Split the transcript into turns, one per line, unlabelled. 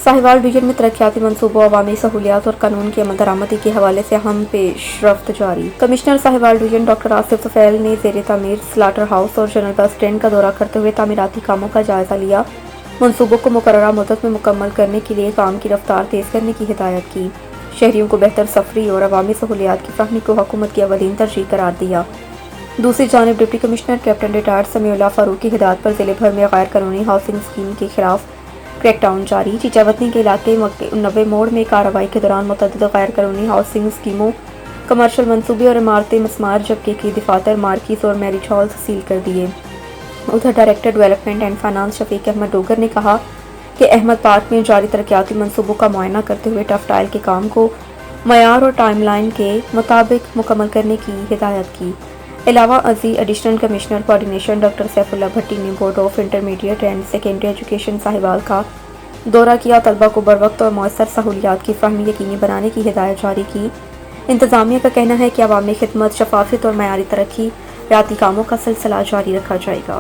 Sahiwal reason में तरक्याती मंसूबों, अवामी सहूलियात और कानून की अमल दरामदी के हवाले से अहम पेशरफ्त जारी। Commissioner Sahiwal region doctor Asif Tufail ने ज़ेर तामीर स्लाटर हाउस और जनरल बस स्टैंड का दौरा करते हुए तामीराती कामों का जायजा लिया। मंसूबों को मुकर्ररा मुद्दत में मुकम्मल करने के लिए काम की रफ्तार तेज़ करने की हिदायत की। शहरियों को बेहतर सफरी और अवामी सहूलियात की फराहमी को हुकूमत की अवलीन तरजीह करार दिया। दूसरी जानिब deputy commissioner captain retired Samiullah Farooq की हिदायत पर ज़िले भर में गैर कानूनी हाउसिंग स्कीम के खिलाफ क्रैकडाउन जारी। चीचावतनी के इलाके 90 मोड़ में कार्रवाई के दौरान मुतअद्दिद गैर कानूनी हाउसिंग स्कीमों, कमर्शल मंसूबे और इमारतें मस्मार, जबकि की दफातर, मार्किस और मैरिज हॉल्स सील कर दिए। उधर director development and finance Shafiq Ahmed Dogar ने कहा कि अहमद पार्क में जारी तरक्याती मंसूबों का मुआयना करते हुए टफ टाइल के काम को मयार और टाइमलाइन के मुताबिक मुकम्मल करने की हिदायत की। अलावा अजी additional commissioner coordination doctor Saifullah Bhatti ने board of intermediate and secondary education Sahiwal का दौरा किया। तलबा को बरवक्त और मौसर सहूलियात की फराहमी यकीनी बनाने की हिदायत जारी की। इंतजामिया का कहना है कि अवामी खिदमत, शफाफियत और मयारी तरक्की याती कामों का सिलसिला जारी रखा जाएगा।